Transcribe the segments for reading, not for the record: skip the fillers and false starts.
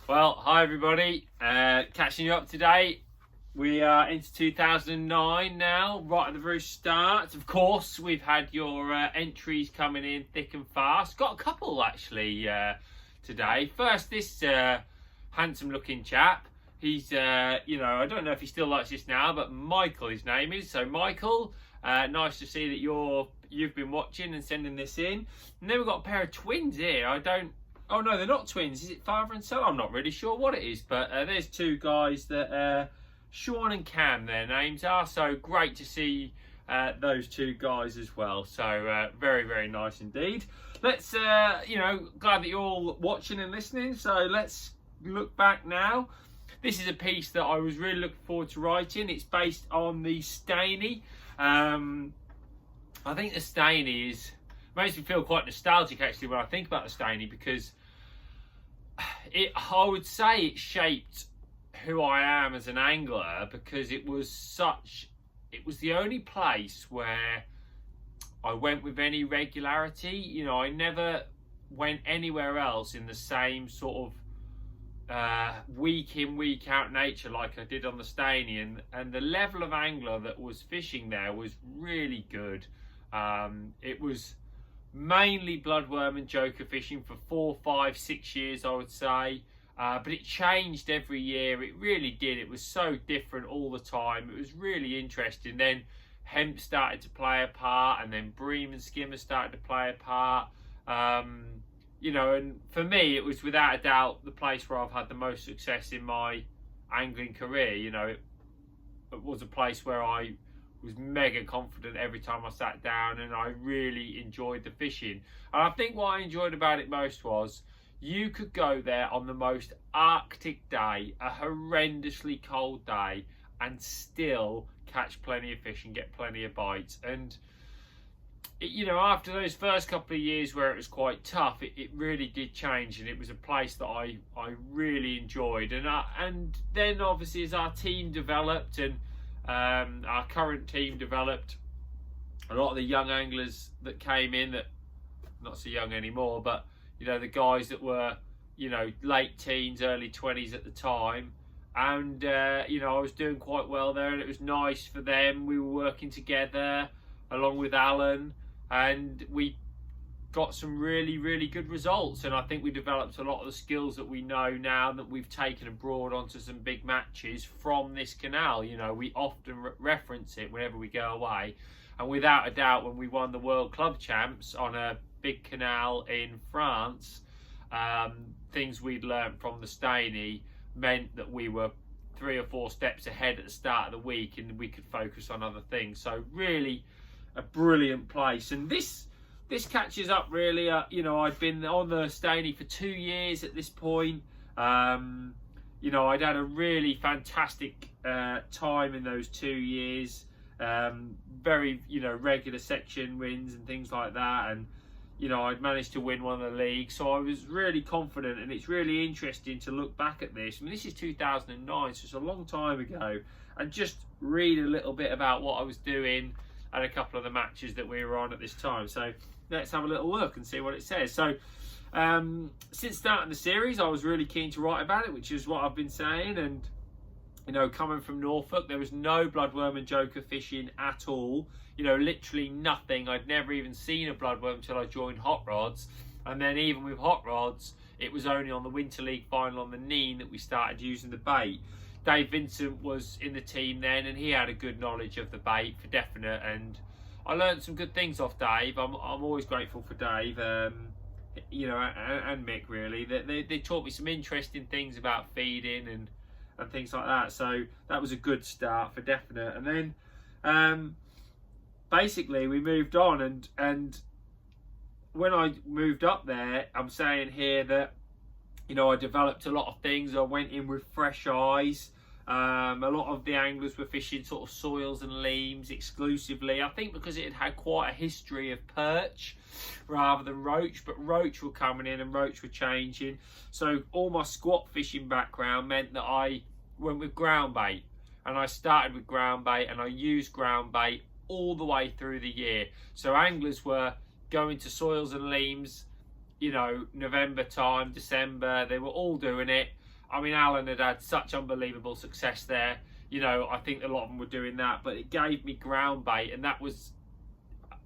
Well, hi everybody. Catching you up today. We are into 2009 now, right at the very start. Of course, we've had your entries coming in thick and fast. Got a couple actually today. First, this handsome-looking chap. He's, I don't know if he still likes this now, but Michael, his name is. So, Michael, nice to see that you've been watching and sending this in. And then we've got a pair of twins here. Oh no, they're not twins. Is it father and son? I'm not really sure what it is, but there's two guys that Sean and Cam, their names are. So great to see those two guys as well. So very, very nice indeed. Let's, glad that you're all watching and listening. So let's look back now. This is a piece that I was really looking forward to writing. It's based on the Stainy. I think the Stainy makes me feel quite nostalgic actually when I think about the Stainy, because I would say it shaped who I am as an angler, because it was the only place where I went with any regularity. I never went anywhere else in the same sort of week in, week out nature like I did on the Stainy, and the level of angler that was fishing there was really good. It was mainly bloodworm and joker fishing for 4, 5, 6 years, I would say, but it changed every year. It really did. It was so different all the time. It was really interesting. Then hemp started to play a part, and then bream and skimmer started to play a part. And for me, it was without a doubt the place where I've had the most success in my angling career. It was a place where I was mega confident every time I sat down, and I really enjoyed the fishing. And I think what I enjoyed about it most was you could go there on the most arctic day, a horrendously cold day, and still catch plenty of fish and get plenty of bites. And after those first couple of years where it was quite tough, it really did change, and it was a place that I really enjoyed. And then obviously as our team developed and our current team developed, a lot of the young anglers that came in, that not so young anymore, but the guys that were late teens, early 20s at the time, and I was doing quite well there, and it was nice for them. We were working together along with Alan, and we got some really, really good results. And I think we developed a lot of the skills that we know now, that we've taken abroad onto some big matches from this canal. We often reference it whenever we go away, and without a doubt, when we won the World Club Champs on a big canal in France, things we'd learned from the Stainy meant that we were 3 or 4 steps ahead at the start of the week, and we could focus on other things. So really a brilliant place. And this catches up really. I'd been on the Stainy for 2 years at this point. I'd had a really fantastic time in those 2 years. Very, regular section wins and things like that. And, I'd managed to win one of the leagues. So I was really confident, and it's really interesting to look back at this. I mean, this is 2009, so it's a long time ago, and just read a little bit about what I was doing and a couple of the matches that we were on at this time. So let's have a little look and see what it says. So since starting the series, I was really keen to write about it, which is what I've been saying. And coming from Norfolk, there was no bloodworm and joker fishing at all. Literally nothing. I'd never even seen a bloodworm until I joined Hot Rods. And then even with Hot Rods, it was only on the Winter League final on the Neen that we started using the bait. Dave Vincent was in the team then, and he had a good knowledge of the bait for definite, and I learned some good things off Dave. I'm always grateful for Dave, and Mick really. They taught me some interesting things about feeding and things like that. So that was a good start for definite. And then basically we moved on, and when I moved up there, I'm saying here that I developed a lot of things. I went in with fresh eyes. A lot of the anglers were fishing sort of soils and leams exclusively. I think because it had quite a history of perch rather than roach, but roach were coming in and roach were changing. So all my squat fishing background meant that I went with ground bait, and I started with ground bait, and I used ground bait all the way through the year. So anglers were going to soils and leams you know, November time, December, they were all doing it. I mean, Alan had such unbelievable success there. You know, I think a lot of them were doing that, but it gave me ground bait, and that was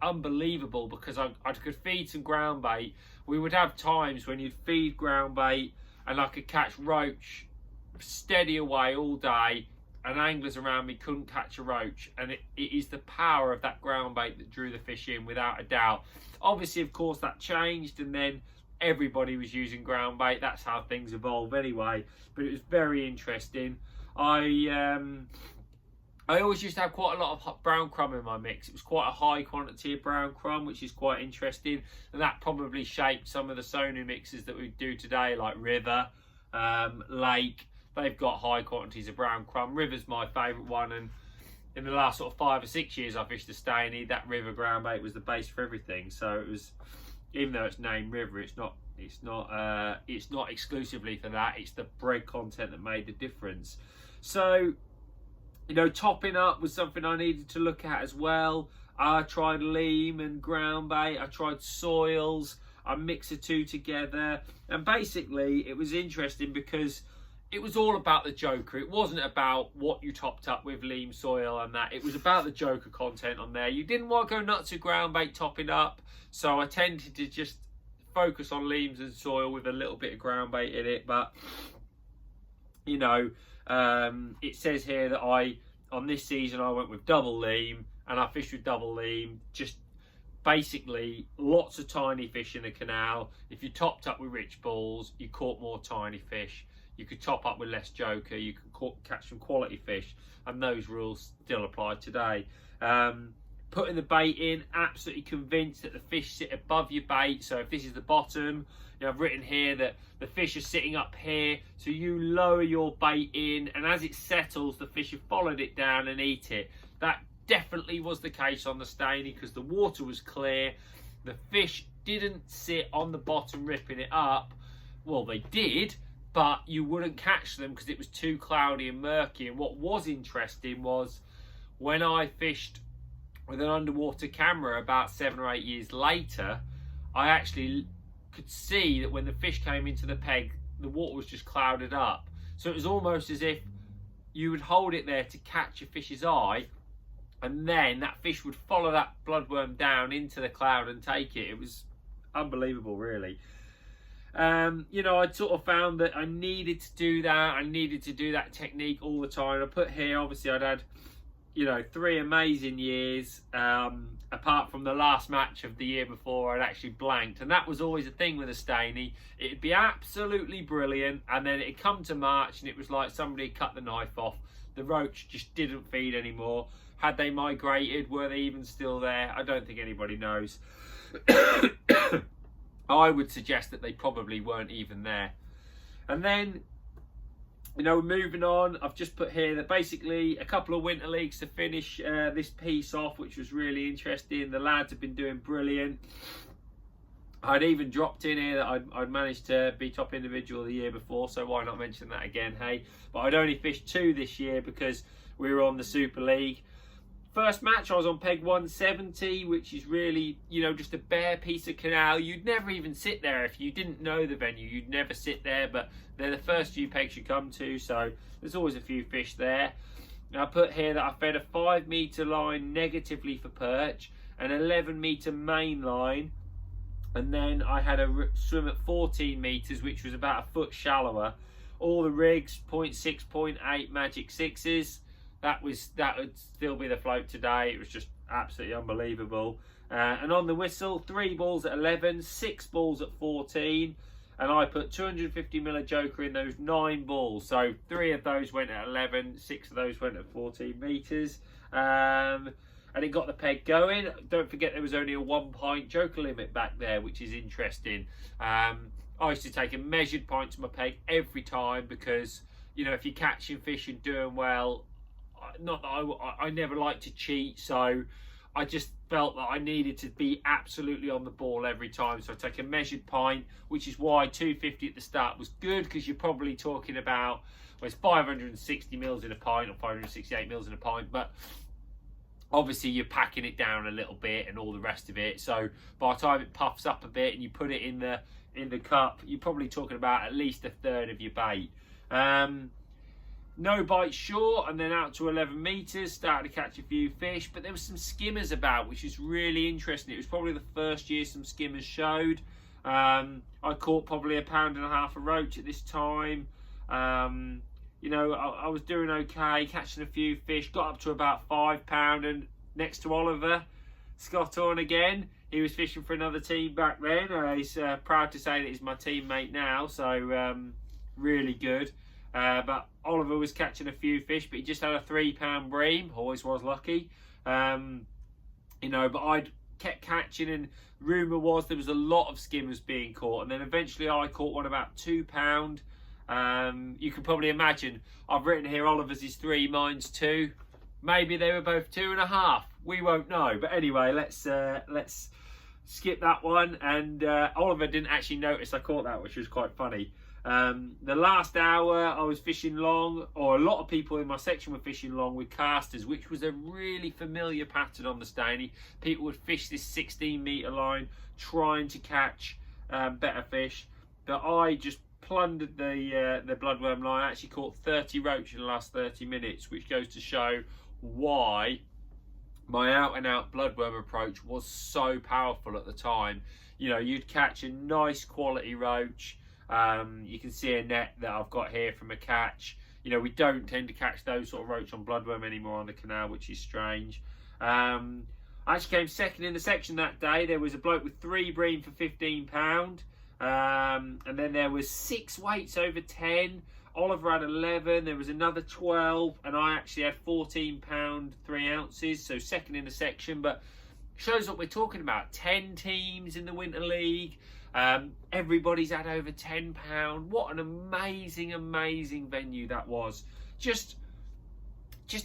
unbelievable because I could feed some ground bait. We would have times when you'd feed ground bait and I could catch roach steady away all day, and anglers around me couldn't catch a roach. And it is the power of that ground bait that drew the fish in, without a doubt. Obviously, of course, that changed, and then everybody was using ground bait. That's how things evolve anyway. But it was very interesting. I always used to have quite a lot of brown crumb in my mix. It was quite a high quantity of brown crumb, which is quite interesting. And that probably shaped some of the Sonu mixes that we do today, like River, Lake. They've got high quantities of brown crumb. River's my favourite one, and in the last sort of 5 or 6 years I fished the Stainy, that River ground bait was the base for everything. So it was, even though it's named River, it's not exclusively for that. It's the bread content that made the difference. So, you know, topping up was something I needed to look at as well. I tried leam and ground bait. I tried soils. I mixed the two together, and basically it was interesting because it was all about the joker. It wasn't about what you topped up with leam, soil and that. It was about the joker content on there. You didn't want to go nuts with ground bait topping up, so I tended to just focus on leams and soil with a little bit of ground bait in it. But, you know, it says here that on this season I went with double leam, and I fished with double leam. Just basically lots of tiny fish in the canal. If you topped up with rich balls, you caught more tiny fish. You could top up with less joker, you could catch some quality fish, and those rules still apply today. Putting the bait in, absolutely convinced that the fish sit above your bait. So if this is the bottom, you know, I've written here that the fish are sitting up here, so you lower your bait in, and as it settles, the fish have followed it down and eat it. That definitely was the case on the Stainy because the water was clear. The fish didn't sit on the bottom ripping it up. Well, they did, but you wouldn't catch them because it was too cloudy and murky. And what was interesting was when I fished with an underwater camera about 7 or 8 years later, I actually could see that when the fish came into the peg, the water was just clouded up. So it was almost as if you would hold it there to catch a fish's eye, and then that fish would follow that bloodworm down into the cloud and take it. It was unbelievable, really. You know, I'd sort of found that I needed to do that. I needed to do that technique all the time. I put here, obviously, I'd had, you know, 3 amazing years. Apart from the last match of the year before, I'd actually blanked. And that was always a thing with a Stainy. It'd be absolutely brilliant, and then it'd come to March, and it was like somebody cut the knife off. The roach just didn't feed anymore. Had they migrated? Were they even still there? I don't think anybody knows. I would suggest that they probably weren't even there. And then, you know, moving on, I've just put here that basically a couple of winter leagues to finish this piece off, which was really interesting. The lads have been doing brilliant. I'd even dropped in here that I'd managed to be top individual the year before, so why not mention that again, hey? But I'd only fished 2 this year because we were on the Super League. First match, I was on peg 170, which is really, you know, just a bare piece of canal. You'd never even sit there if you didn't know the venue. You'd never sit there, but they're the first few pegs you come to, so there's always a few fish there. Now, I put here that I fed a 5 metre line negatively for perch, an 11 metre main line, and then I had a swim at 14 metres, which was about a foot shallower. All the rigs, 0.6, 0.8 magic 6s. That would still be the float today. It was just absolutely unbelievable. And on the whistle, 3 balls at 11, 6 balls at 14, and I put 250mm joker in those 9 balls. So 3 of those went at 11, 6 of those went at 14 metres. And it got the peg going. Don't forget there was only a 1 pint joker limit back there, which is interesting. I used to take a measured pint to my peg every time because, you know, if you're catching fish and doing well, not that I never like to cheat, so I just felt that I needed to be absolutely on the ball every time. So I take a measured pint, which is why 250 at the start was good, because you're probably talking about, well, it's 560 mils in a pint or 568 mils in a pint, but obviously you're packing it down a little bit and all the rest of it. So by the time it puffs up a bit and you put it in the in the cup, you're probably talking about at least a third of your bait. No bite short, and then out to 11 metres, started to catch a few fish, but there was some skimmers about, which is really interesting. It was probably the first year some skimmers showed. I caught probably £1.5 pound of roach at this time. You know, I was doing okay, catching a few fish, got up to about £5, and next to Oliver Scott on again. He was fishing for another team back then. He's proud to say that he's my teammate now, so really good. But Oliver was catching a few fish, but he just had a £3 bream. Always was lucky. You know, but I kept catching, and rumour was there was a lot of skimmers being caught, and then eventually I caught one about £2. You can probably imagine, I've written here Oliver's is 3, mine's 2. Maybe they were both 2.5. We won't know. But anyway, let's skip that one. And Oliver didn't actually notice I caught that, which was quite funny. The last hour I was fishing long, or a lot of people in my section were fishing long with casters, which was a really familiar pattern on the Stainy. People would fish this 16-metre line trying to catch better fish, but I just plundered the bloodworm line. I actually caught 30 roach in the last 30 minutes, which goes to show why my out-and-out bloodworm approach was so powerful at the time. You know, you'd catch a nice quality roach. You can see a net that I've got here from a catch. You know, we don't tend to catch those sort of roach on bloodworm anymore on the canal, which is strange. I actually came second in the section that day. There was a bloke with 3 bream for £15. And then there was 6 weights over 10. Oliver had 11, there was another 12, and I actually had £14 3 ounces, so second in the section. But shows what we're talking about. 10 teams in the Winter League. Everybody's had over £10. What an amazing venue that was. Just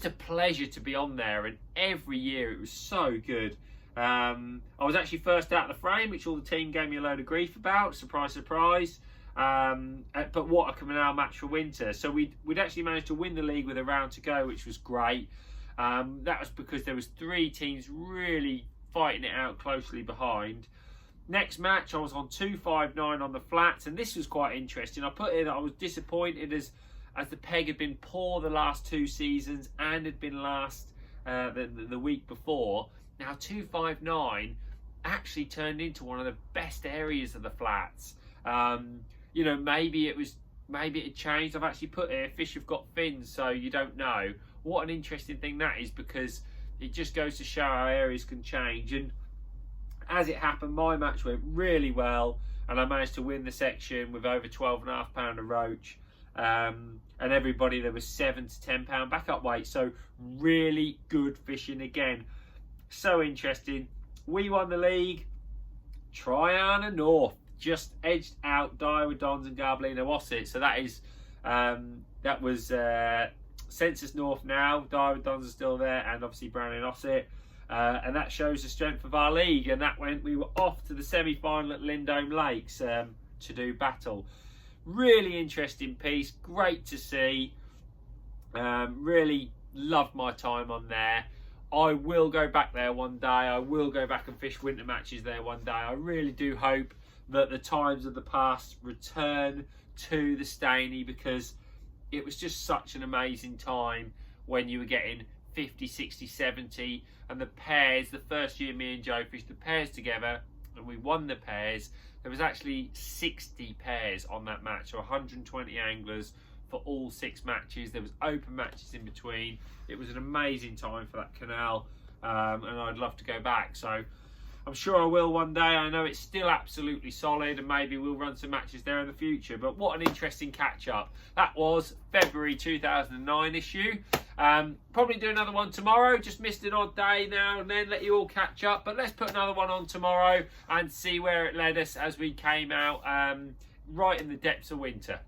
a pleasure to be on there, and every year it was so good. I was actually first out of the frame, which all the team gave me a load of grief about. Surprise, surprise. But what a canal match for winter. So we'd actually managed to win the league with a round to go, which was great. That was because there was 3 teams really fighting it out closely behind. Next match, I was on 259 on the flats, and this was quite interesting. I put in that I was disappointed as the peg had been poor the last 2 seasons and had been last the week before. Now 259 actually turned into one of the best areas of the flats. You know, maybe it had changed. I've actually put here, fish have got fins, so you don't know. What an interesting thing that is, because it just goes to show how areas can change. And as it happened, my match went really well, and I managed to win the section with over £12.5 pound of roach. And everybody, there was £7 to £10 back up weight, so really good fishing again. So interesting. We won the league. Triana North just edged out Daiwa Dons and Garblina Wasset. So that was Census North now. Daiwa Dons are still there, and obviously Brown and Osset. And that shows the strength of our league. And we were off to the semi-final at Lindome Lakes to do battle. Really interesting piece. Great to see. Really loved my time on there. I will go back there one day. I will go back and fish winter matches there one day. I really do hope that the times of the past return to the Stainy, because it was just such an amazing time when you were getting 50, 60, 70, and the pairs. The first year me and Joe fished the pairs together and we won the pairs. There was actually 60 pairs on that match, so 120 anglers for all 6 matches. There was open matches in between. It was an amazing time for that canal, and I'd love to go back. So I'm sure I will one day. I know it's still absolutely solid, and maybe we'll run some matches there in the future. But what an interesting catch-up. That was February 2009 issue. Probably do another one tomorrow. Just missed an odd day now and then, let you all catch up. But let's put another one on tomorrow and see where it led us as we came out right in the depths of winter.